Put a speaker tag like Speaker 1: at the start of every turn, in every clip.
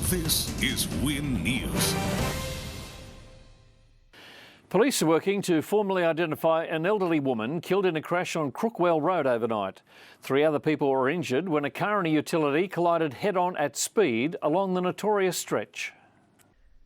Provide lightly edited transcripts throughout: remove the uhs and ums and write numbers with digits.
Speaker 1: This is Win News.
Speaker 2: Police are working to formally identify an elderly woman killed in a crash on Crookwell Road overnight. 3 other people were injured when a car and a utility collided head-on at speed along the notorious stretch.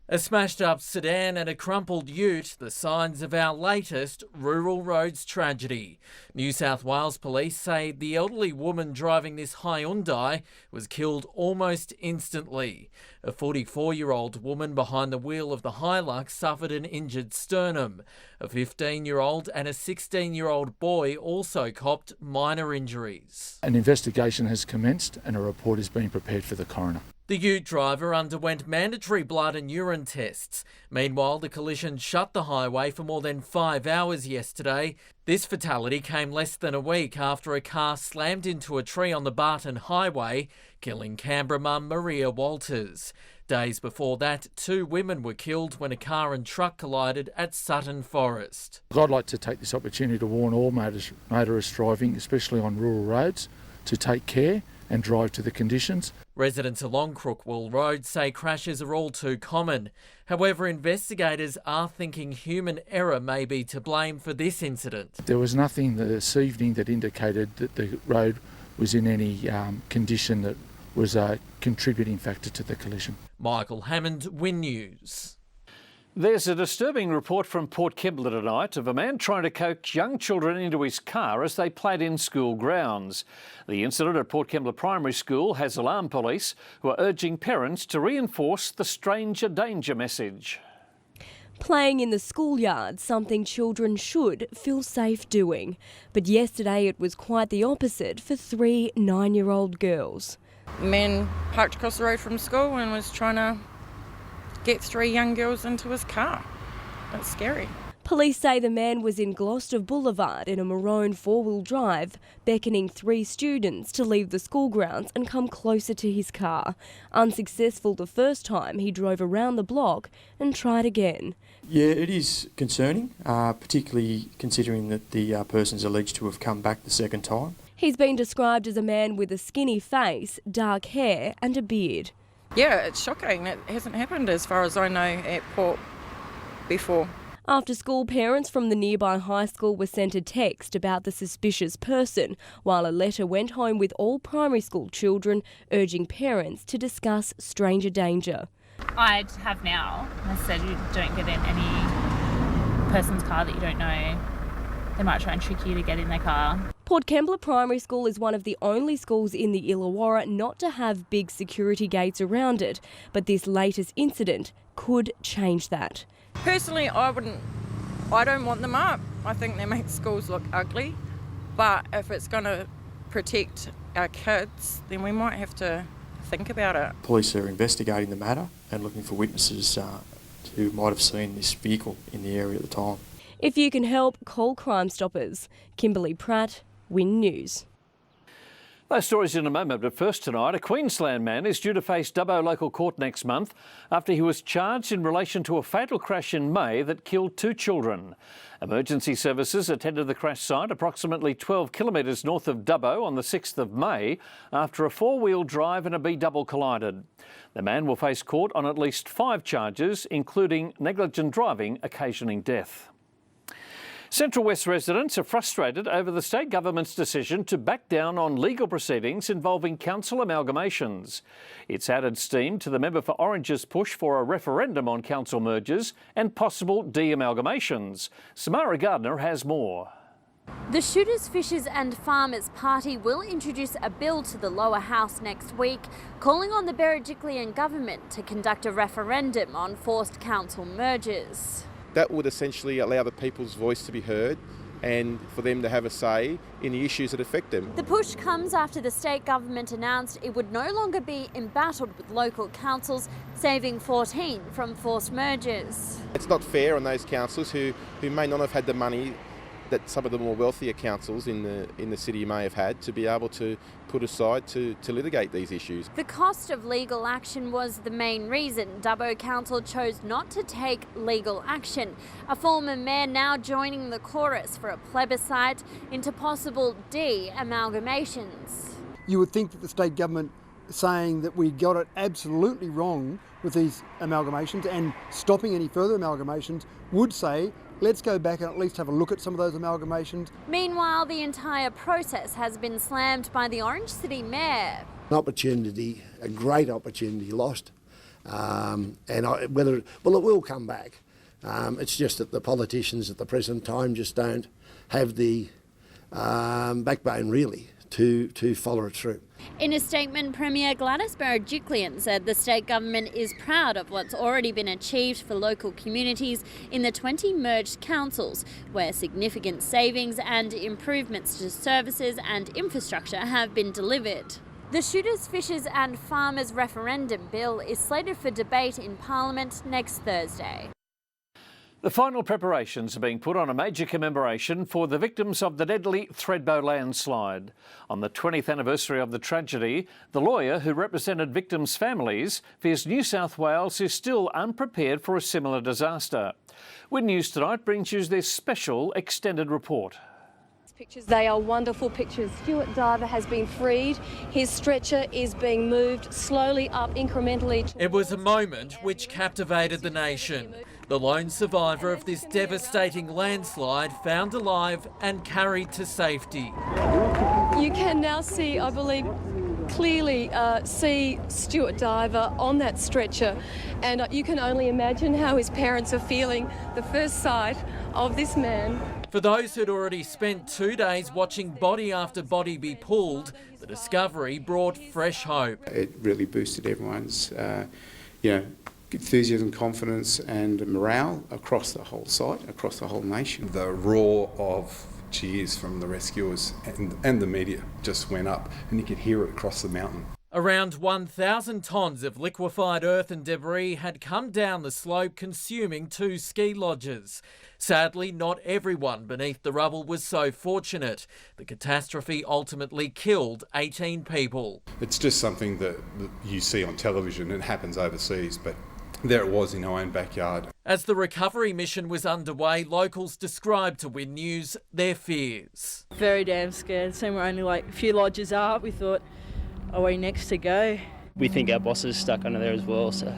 Speaker 3: A smashed-up sedan and a crumpled ute, the signs of our latest rural roads tragedy. New South Wales police say the elderly woman driving this Hyundai was killed almost instantly. A 44-year-old woman behind the wheel of the Hilux suffered an injured sternum. A 15-year-old and a 16-year-old boy also copped minor injuries.
Speaker 4: An investigation has commenced and a report is being prepared for the coroner.
Speaker 3: The ute driver underwent mandatory blood and urine tests. Meanwhile, the collision shut the highway for more than 5 hours yesterday. This fatality came less than a week after a car slammed into a tree on the Barton Highway, killing Canberra mum Maria Walters. Days before that, 2 women were killed when a car and truck collided at Sutton Forest.
Speaker 4: I'd like to take this opportunity to warn all motorists driving, especially on rural roads, to take care and drive to the conditions.
Speaker 3: Residents along Crookwell Road say crashes are all too common. However, investigators are thinking human error may be to blame for this incident.
Speaker 4: There was nothing this evening that indicated that the road was in any condition that was a contributing factor to the collision.
Speaker 3: Michael Hammond, Win News.
Speaker 2: There's a disturbing report from Port Kembla tonight of a man trying to coax young children into his car as they played in school grounds. The incident at Port Kembla Primary School has alarmed police, who are urging parents to reinforce the stranger danger message.
Speaker 5: Playing in the schoolyard, something children should feel safe doing. But yesterday it was quite the opposite for 3 9-year-old girls.
Speaker 6: A man parked across the road from school and was trying to get 3 young girls into his car. That's scary.
Speaker 5: Police say the man was in Gloucester Boulevard in a maroon 4-wheel drive, beckoning 3 students to leave the school grounds and come closer to his car. Unsuccessful the first time, he drove around the block and tried again.
Speaker 7: Yeah, it is concerning, particularly considering that the person's alleged to have come back the second time.
Speaker 5: He's been described as a man with a skinny face, dark hair and a beard.
Speaker 6: Yeah, it's shocking. It hasn't happened as far as I know at Port before.
Speaker 5: After school, parents from the nearby high school were sent a text about the suspicious person, while a letter went home with all primary school children, urging parents to discuss stranger danger.
Speaker 8: I'd have now, I said you don't get in any person's car that you don't know. They might try and trick you to get in their car.
Speaker 5: Port Kembla Primary School is one of the only schools in the Illawarra not to have big security gates around it, but this latest incident could change that.
Speaker 6: Personally, I don't want them up. I think they make schools look ugly, but if it's going to protect our kids, then we might have to think about it.
Speaker 7: Police are investigating the matter and looking for witnesses who might have seen this vehicle in the area at the time.
Speaker 5: If you can help, call Crime Stoppers. Kimberly Pratt, Win News.
Speaker 2: Those stories in a moment, but first tonight, a Queensland man is due to face Dubbo local court next month after he was charged in relation to a fatal crash in May that killed 2 children. Emergency services attended the crash site approximately 12 kilometres north of Dubbo on the 6th of May after a 4-wheel drive and a B-double collided. The man will face court on at least 5 charges, including negligent driving occasioning death. Central West residents are frustrated over the state government's decision to back down on legal proceedings involving council amalgamations. It's added steam to the member for Orange's push for a referendum on council mergers and possible de-amalgamations. Samara Gardner has more.
Speaker 9: The Shooters, Fishers and Farmers Party will introduce a bill to the lower house next week, calling on the Berejiklian government to conduct a referendum on forced council mergers.
Speaker 10: That would essentially allow the people's voice to be heard and for them to have a say in the issues that affect them.
Speaker 9: The push comes after the state government announced it would no longer be embattled with local councils, saving 14 from forced mergers.
Speaker 10: It's not fair on those councils who may not have had the money that some of the more wealthier councils in the city may have had to be able to put aside to litigate these issues.
Speaker 9: The cost of legal action was the main reason Dubbo Council chose not to take legal action. A former mayor now joining the chorus for a plebiscite into possible de-amalgamations.
Speaker 11: You would think that the state government saying that we got it absolutely wrong with these amalgamations and stopping any further amalgamations would say, let's go back and at least have a look at some of those amalgamations.
Speaker 9: Meanwhile, the entire process has been slammed by the Orange City Mayor.
Speaker 12: An opportunity, a great opportunity lost, it will come back. It's just that the politicians at the present time just don't have the backbone really to follow it through.
Speaker 9: In a statement, Premier Gladys Berejiklian said the state government is proud of what's already been achieved for local communities in the 20 merged councils, where significant savings and improvements to services and infrastructure have been delivered. The Shooters, Fishers and Farmers referendum bill is slated for debate in Parliament next Thursday.
Speaker 2: The final preparations are being put on a major commemoration for the victims of the deadly Thredbo landslide. On the 20th anniversary of the tragedy, the lawyer who represented victims' families fears New South Wales is still unprepared for a similar disaster. Win News Tonight brings you this special extended report.
Speaker 13: Pictures, they are wonderful pictures. Stuart Diver has been freed. His stretcher is being moved slowly up incrementally.
Speaker 3: It was a moment which captivated the nation. The lone survivor of this devastating landslide found alive and carried to safety.
Speaker 13: You can now see, I believe, clearly see Stuart Diver on that stretcher, and you can only imagine how his parents are feeling the first sight of this man.
Speaker 3: For those who'd already spent 2 days watching body after body be pulled, the discovery brought fresh hope.
Speaker 14: It really boosted everyone's enthusiasm, confidence and morale across the whole site, across the whole nation.
Speaker 15: The roar of cheers from the rescuers and the media just went up, and you could hear it across the mountain.
Speaker 3: Around 1,000 tonnes of liquefied earth and debris had come down the slope, consuming 2 ski lodges. Sadly, not everyone beneath the rubble was so fortunate. The catastrophe ultimately killed 18 people.
Speaker 15: It's just something that you see on television. It happens overseas, but there it was in our own backyard.
Speaker 3: As the recovery mission was underway, locals described to Win News their fears.
Speaker 16: Very damn scared. Seeing we're only like a few lodges up, we thought, are we next to go?
Speaker 17: We think our boss is stuck under there as well, so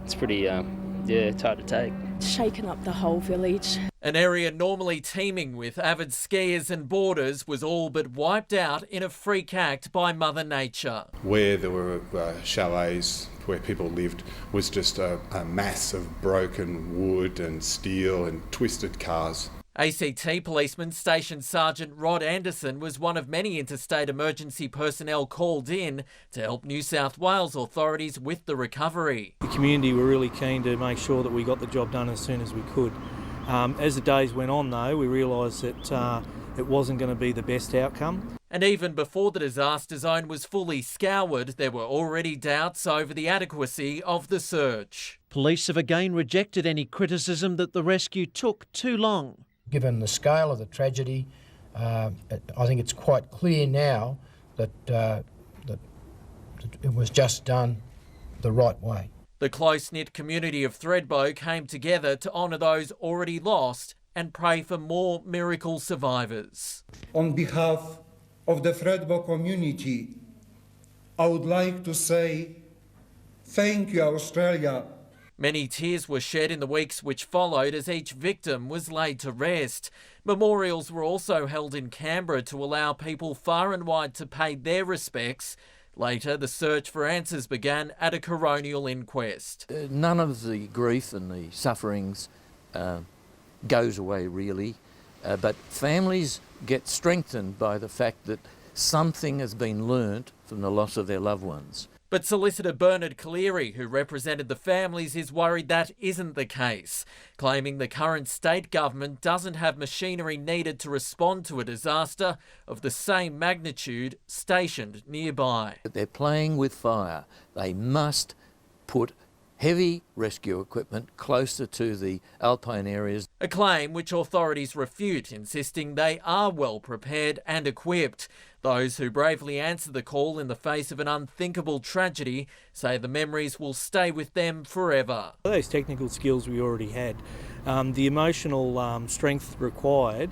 Speaker 17: it's pretty, it's hard to take.
Speaker 16: Shaken up the whole village.
Speaker 3: An area normally teeming with avid skiers and boarders was all but wiped out in a freak act by Mother Nature.
Speaker 15: Where there were chalets where people lived was just a mass of broken wood and steel and twisted cars.
Speaker 3: ACT Policeman Station Sergeant Rod Anderson was one of many interstate emergency personnel called in to help New South Wales authorities with the recovery.
Speaker 18: The community were really keen to make sure that we got the job done as soon as we could. As the days went on though, we realised that it wasn't going to be the best outcome.
Speaker 3: And even before the disaster zone was fully scoured, there were already doubts over the adequacy of the search.
Speaker 19: Police have again rejected any criticism that the rescue took too long.
Speaker 20: Given the scale of the tragedy, I think it's quite clear now that it was just done the right way.
Speaker 3: The close-knit community of Thredbo came together to honour those already lost and pray for more miracle survivors.
Speaker 21: On behalf of the Thredbo community, I would like to say thank you, Australia.
Speaker 3: Many tears were shed in the weeks which followed as each victim was laid to rest. Memorials were also held in Canberra to allow people far and wide to pay their respects. Later, the search for answers began at a coronial inquest.
Speaker 22: None of the grief and the sufferings goes away really, but families get strengthened by the fact that something has been learnt from the loss of their loved ones.
Speaker 3: But Solicitor Bernard Cleary, who represented the families, is worried that isn't the case, claiming the current state government doesn't have machinery needed to respond to a disaster of the same magnitude stationed nearby.
Speaker 22: They're playing with fire. They must put heavy rescue equipment closer to the alpine areas.
Speaker 3: A claim which authorities refute, insisting they are well prepared and equipped. Those who bravely answer the call in the face of an unthinkable tragedy say the memories will stay with them forever.
Speaker 18: Those technical skills we already had, the emotional strength required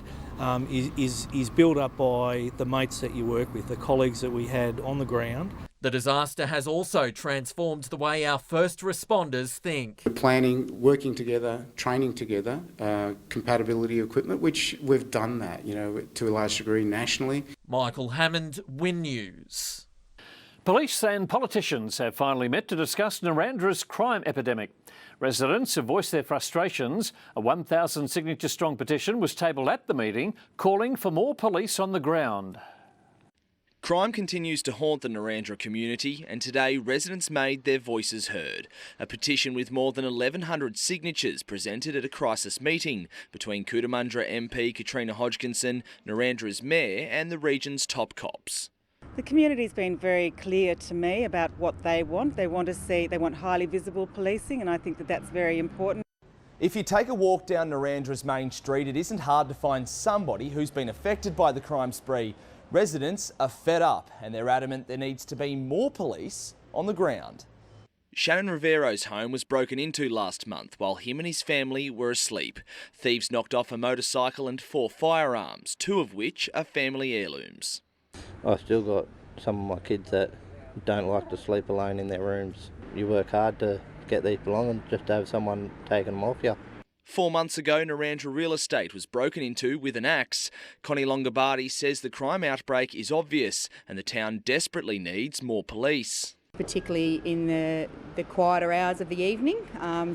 Speaker 18: is built up by the mates that you work with, the colleagues that we had on the ground.
Speaker 3: The disaster has also transformed the way our first responders think.
Speaker 14: Planning, working together, training together, compatibility equipment, which we've done that, to a large degree nationally.
Speaker 3: Michael Hammond, Win News.
Speaker 2: Police and politicians have finally met to discuss Narandra's crime epidemic. Residents have voiced their frustrations. A 1,000 signature strong petition was tabled at the meeting, calling for more police on the ground.
Speaker 1: Crime continues to haunt the Narandra community, and today residents made their voices heard. A petition with more than 1,100 signatures presented at a crisis meeting between Cootamundra MP Katrina Hodgkinson, Narandra's mayor and the region's top cops.
Speaker 4: The community's been very clear to me about what they want. They want highly visible policing, and I think that that's very important.
Speaker 1: If you take a walk down Narandra's main street, it isn't hard to find somebody who's been affected by the crime spree. Residents are fed up and they're adamant there needs to be more police on the ground. Shannon Rivero's home was broken into last month while him and his family were asleep. Thieves knocked off a motorcycle and 4 firearms, 2 of which are family heirlooms.
Speaker 23: I've still got some of my kids that don't like to sleep alone in their rooms. You work hard to get these belongings just to have someone taking them off you.
Speaker 1: 4 months ago, Narandra real estate was broken into with an axe. Connie Longobardi says the crime outbreak is obvious and the town desperately needs more police.
Speaker 24: Particularly in the quieter hours of the evening,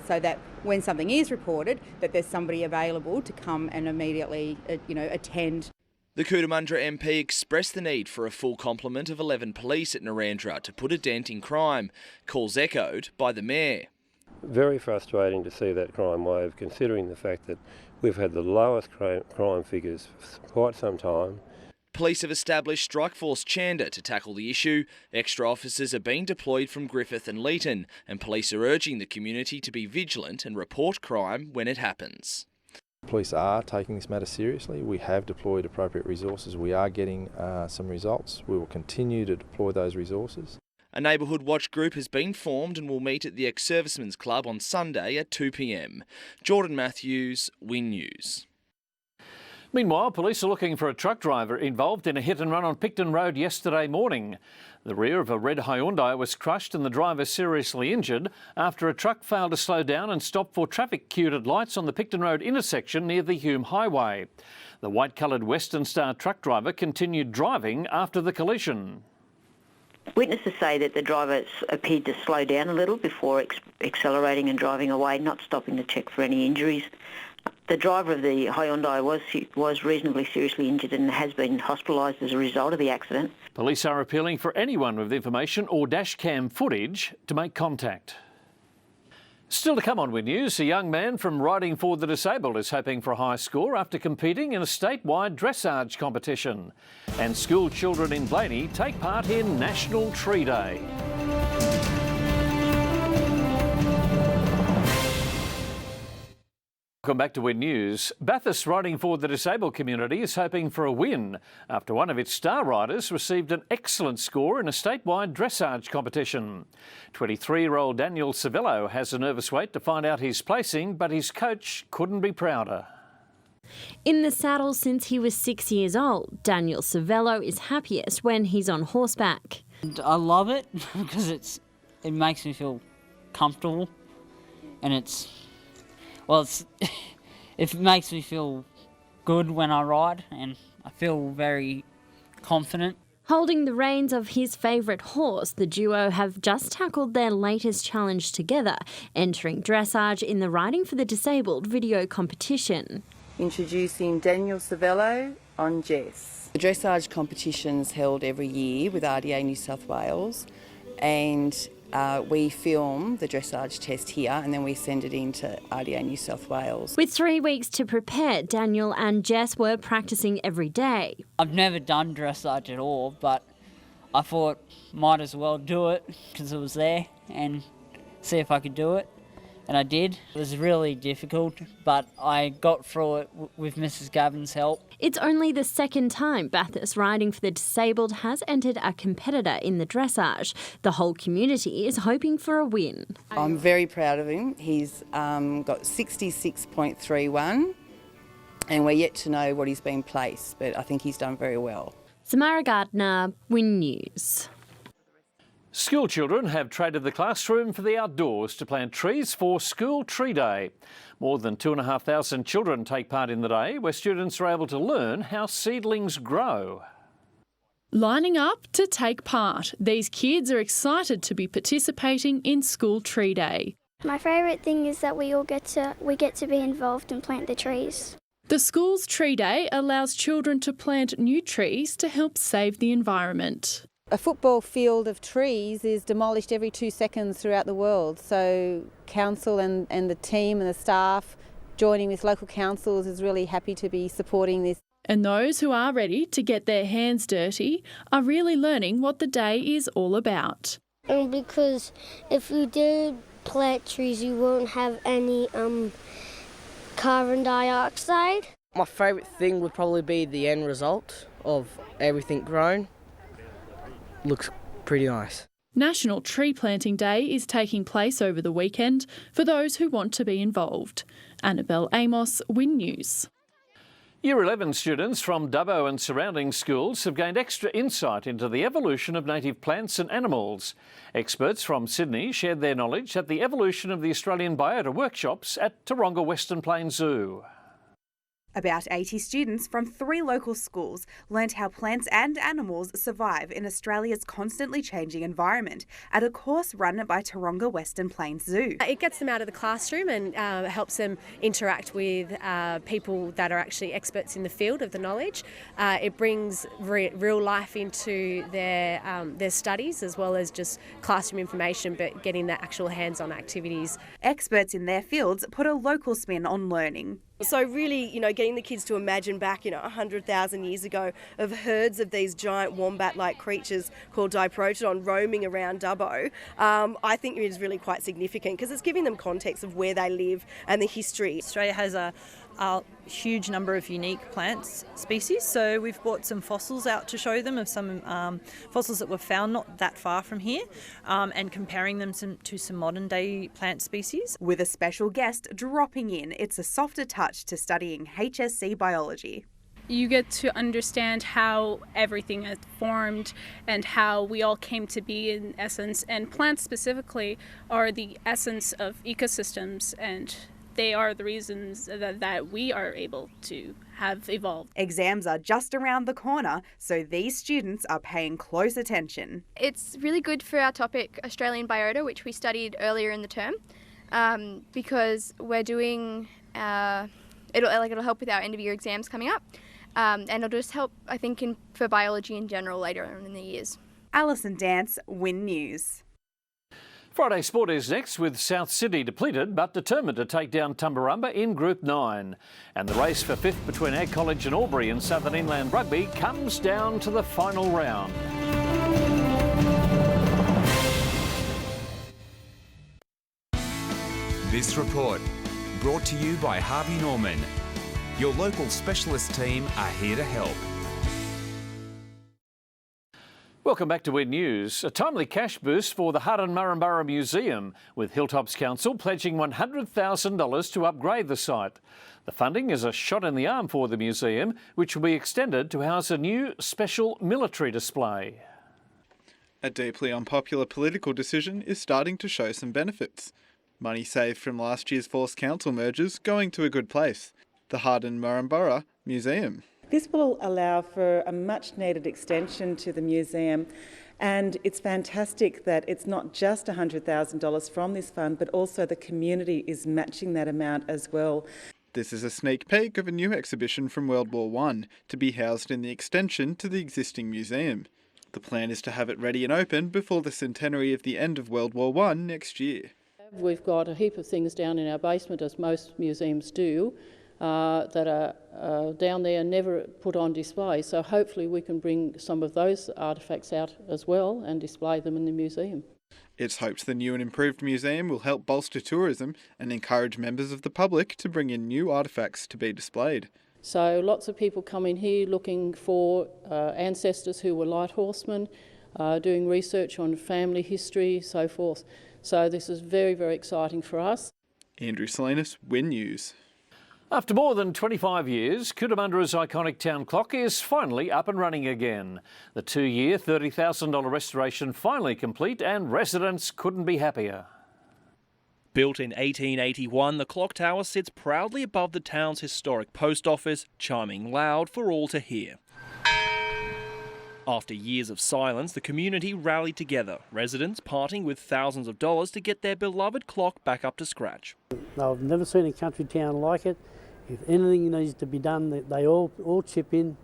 Speaker 24: so that when something is reported, that there's somebody available to come and immediately, attend.
Speaker 1: The Cootamundra MP expressed the need for a full complement of 11 police at Narandra to put a dent in crime. Calls echoed by the mayor.
Speaker 25: Very frustrating to see that crime wave, considering the fact that we've had the lowest crime figures for quite some time.
Speaker 1: Police have established Strikeforce Chanda to tackle the issue. Extra officers are being deployed from Griffith and Leeton, and police are urging the community to be vigilant and report crime when it happens.
Speaker 26: Police are taking this matter seriously. We have deployed appropriate resources. We are getting some results. We will continue to deploy those resources.
Speaker 1: A neighbourhood watch group has been formed and will meet at the Ex-Servicemen's Club on Sunday at 2 p.m. Jordan Matthews, Win News.
Speaker 2: Meanwhile, police are looking for a truck driver involved in a hit and run on Picton Road yesterday morning. The rear of a red Hyundai was crushed and the driver seriously injured after a truck failed to slow down and stop for traffic queued at lights on the Picton Road intersection near the Hume Highway. The white-coloured Western Star truck driver continued driving after the collision.
Speaker 27: Witnesses say that the driver appeared to slow down a little before accelerating and driving away, not stopping to check for any injuries. The driver of the Hyundai was reasonably seriously injured and has been hospitalised as a result of the accident.
Speaker 2: Police are appealing for anyone with information or dashcam footage to make contact. Still to come on Win News, a young man from Riding for the Disabled is hoping for a high score after competing in a statewide dressage competition. And school children in Blaney take part in National Tree Day. Welcome back to Win News. Bathurst Riding for the Disabled community is hoping for a win after one of its star riders received an excellent score in a statewide dressage competition. 23-year-old Daniel Savello has a nervous wait to find out his placing, but his coach couldn't be prouder.
Speaker 9: In the saddle since he was 6 years old, Daniel Savello is happiest when he's on horseback.
Speaker 28: I love it because it makes me feel comfortable, and it makes me feel good when I ride, and I feel very confident.
Speaker 9: Holding the reins of his favourite horse, the duo have just tackled their latest challenge together, entering dressage in the Riding for the Disabled video competition.
Speaker 29: Introducing Daniel Savello on Jess. The dressage competition's held every year with RDA New South Wales, and we film the dressage test here and then we send it in to RDA New South Wales.
Speaker 9: With 3 weeks to prepare, Daniel and Jess were practising every day.
Speaker 28: I've never done dressage at all, but I thought might as well do it because it was there and see if I could do it. And I did. It was really difficult, but I got through it with Mrs. Gavin's help.
Speaker 9: It's only the second time Bathurst Riding for the Disabled has entered a competitor in the dressage. The whole community is hoping for a win.
Speaker 29: I'm very proud of him. He's got 66.31 and we're yet to know what he's been placed, but I think he's done very well.
Speaker 9: Samara Gardner, Win News.
Speaker 2: School children have traded the classroom for the outdoors to plant trees for School Tree Day. More than 2,500 children take part in the day, where students are able to learn how seedlings grow.
Speaker 5: Lining up to take part, these kids are excited to be participating in School Tree Day.
Speaker 6: My favourite thing is that we get to be involved and plant the trees.
Speaker 5: The school's Tree Day allows children to plant new trees to help save the environment.
Speaker 7: A football field of trees is demolished every 2 seconds throughout the world, so council and the team and the staff joining with local councils is really happy to be supporting this.
Speaker 5: And those who are ready to get their hands dirty are really learning what the day is all about.
Speaker 6: Because if you did plant trees, you won't have any carbon dioxide.
Speaker 8: My favourite thing would probably be the end result of everything grown. Looks pretty nice.
Speaker 5: National Tree Planting Day is taking place over the weekend for those who want to be involved. Annabelle Amos, Win News.
Speaker 2: Year 11 students from Dubbo and surrounding schools have gained extra insight into the evolution of native plants and animals. Experts from Sydney shared their knowledge at the Evolution of the Australian Biota workshops at Taronga Western Plains Zoo.
Speaker 10: About 80 students from 3 local schools learnt how plants and animals survive in Australia's constantly changing environment at a course run by Taronga Western Plains Zoo.
Speaker 11: It gets them out of the classroom and helps them interact with people that are actually experts in the field of the knowledge. It brings real life into their studies as well as just classroom information, but getting the actual hands-on activities.
Speaker 10: Experts in their fields put a local spin on learning.
Speaker 12: So really, getting the kids to imagine back, 100,000 years ago of herds of these giant wombat-like creatures called diprotodon roaming around Dubbo, I think it is really quite significant because it's giving them context of where they live and the history.
Speaker 13: Australia has a huge number of unique plants species, so we've brought some fossils out to show them of some fossils that were found not that far from here and comparing them to some modern day plant species.
Speaker 10: With a special guest dropping in, it's a softer touch to studying HSC biology.
Speaker 17: You get to understand how everything has formed and how we all came to be in essence, and plants specifically are the essence of ecosystems, and they are the reasons that we are able to have evolved.
Speaker 10: Exams are just around the corner, so these students are paying close attention.
Speaker 30: It's really good for our topic, Australian biota, which we studied earlier in the term, because we're doing, it'll help with our end of year exams coming up, and it'll just help, I think, for biology in general later on in the years.
Speaker 10: Alison Dance, Win News.
Speaker 2: Friday Sport is next, with South Sydney depleted but determined to take down Tumbarumba in Group 9. And the race for 5th between Ag College and Albury in Southern Inland Rugby comes down to the final round.
Speaker 31: This report brought to you by Harvey Norman. Your local specialist team are here to help.
Speaker 2: Welcome back to Win News. A timely cash boost for the Hardin Murrumburra Museum, with Hilltops Council pledging $100,000 to upgrade the site. The funding is a shot in the arm for the museum, which will be extended to house a new special military display.
Speaker 32: A deeply unpopular political decision is starting to show some benefits. Money saved from last year's forced council mergers going to a good place, the Hardin Murrumburra Museum.
Speaker 4: This will allow for a much needed extension to the museum, and it's fantastic that it's not just $100,000 from this fund, but also the community is matching that amount as well.
Speaker 32: This is a sneak peek of a new exhibition from World War I to be housed in the extension to the existing museum. The plan is to have it ready and open before the centenary of the end of World War I next year.
Speaker 33: We've got a heap of things down in our basement, as most museums do, that are down there and never put on display. So hopefully we can bring some of those artefacts out as well and display them in the museum.
Speaker 32: It's hoped the new and improved museum will help bolster tourism and encourage members of the public to bring in new artefacts to be displayed.
Speaker 33: So lots of people come in here looking for ancestors who were light horsemen, doing research on family history, so forth. So this is very, very exciting for us.
Speaker 32: Andrew Salinas, Win News.
Speaker 2: After more than 25 years, Cootamundura's iconic town clock is finally up and running again. The 2-year, $30,000 restoration finally complete, and residents couldn't be happier.
Speaker 3: Built in 1881, the clock tower sits proudly above the town's historic post office, chiming loud for all to hear. After years of silence, the community rallied together, residents parting with thousands of dollars to get their beloved clock back up to scratch.
Speaker 14: I've never seen a country town like it. If anything needs to be done, they all chip in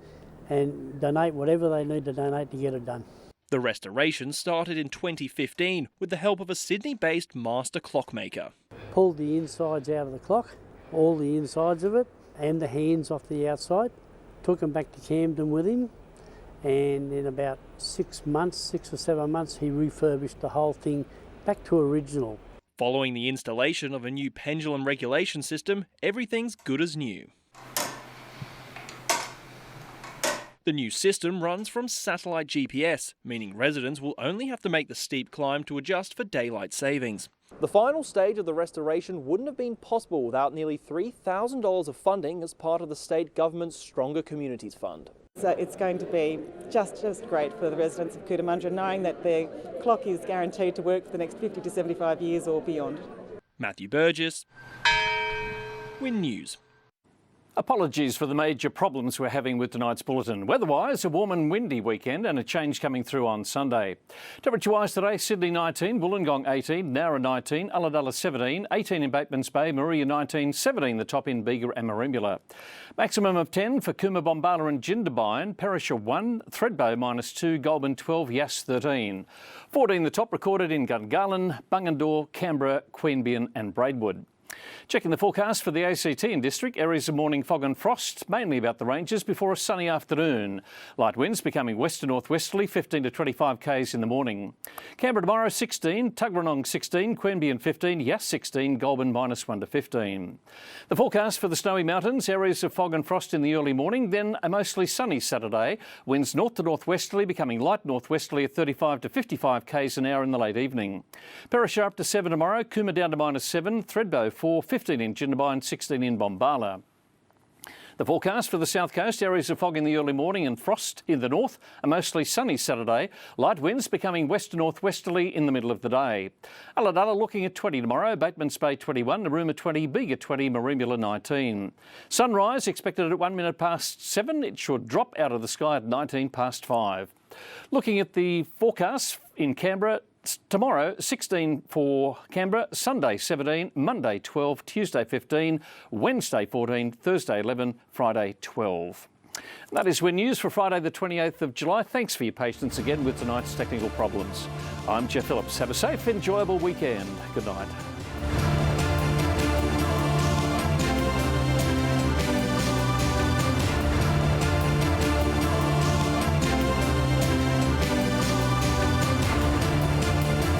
Speaker 14: and donate whatever they need to donate to get it done.
Speaker 3: The restoration started in 2015 with the help of a Sydney-based master clockmaker.
Speaker 14: Pulled the insides out of the clock, all the insides of it, and the hands off the outside. Took them back to Camden with him, and in about 6 or 7 months, he refurbished the whole thing back to original.
Speaker 3: Following the installation of a new pendulum regulation system, everything's good as new. The new system runs from satellite GPS, meaning residents will only have to make the steep climb to adjust for daylight savings.
Speaker 15: The final stage of the restoration wouldn't have been possible without nearly $3,000 of funding as part of the state government's Stronger Communities Fund.
Speaker 4: So it's going to be just great for the residents of Cootamundra, knowing that their clock is guaranteed to work for the next 50 to 75 years or beyond.
Speaker 3: Matthew Burgess, Win News.
Speaker 2: Apologies for the major problems we're having with tonight's bulletin. Weather-wise, a warm and windy weekend and a change coming through on Sunday. Temperature-wise today, Sydney 19, Wollongong 18, Nowra 19, Ulladulla 17, 18 in Batemans Bay, Maria 19, 17 the top in Bega and Merimbula. Maximum of 10 for Cooma, Bombala and Jindabyne, Perisher 1, Thredbo -2, Goulburn 12, Yass 13. 14 the top recorded in Gungahlin, Bungendore, Canberra, Queanbeyan and Braidwood. Checking the forecast for the ACT and district, areas of morning fog and frost, mainly about the ranges, before a sunny afternoon. Light winds becoming west to northwesterly, 15 to 25 k's in the morning. Canberra tomorrow 16, Tuggeranong 16, Queanbeyan 15, Yass 16, Goulburn -1 to 15. The forecast for the Snowy Mountains, areas of fog and frost in the early morning, then a mostly sunny Saturday. Winds north to northwesterly, becoming light northwesterly at 35 to 55 k's an hour in the late evening. Perisher up to 7 tomorrow, Cooma down to -7, Thredbo 4, 15 in Jindabyne, 16 in Bombala. The forecast for the south coast, areas of fog in the early morning and frost in the north, a mostly sunny Saturday. Light winds becoming west to northwesterly in the middle of the day. Ulladulla looking at 20 tomorrow, Batemans Bay 21, Narooma 20, Bega 20, Merimbula 19. Sunrise expected at 1 minute past 7. It should drop out of the sky at 19 past 5. Looking at the forecast in Canberra, tomorrow 16 for Canberra, Sunday 17, Monday 12, Tuesday 15, Wednesday 14, Thursday 11, Friday 12. That is Win News for Friday the 28th of July. Thanks for your patience again with tonight's technical problems. I'm Geoff Phillips. Have a safe, enjoyable weekend. Good night.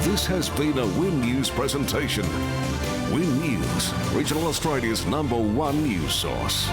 Speaker 16: This has been a Win News presentation. Win News, Regional Australia's #1 news source.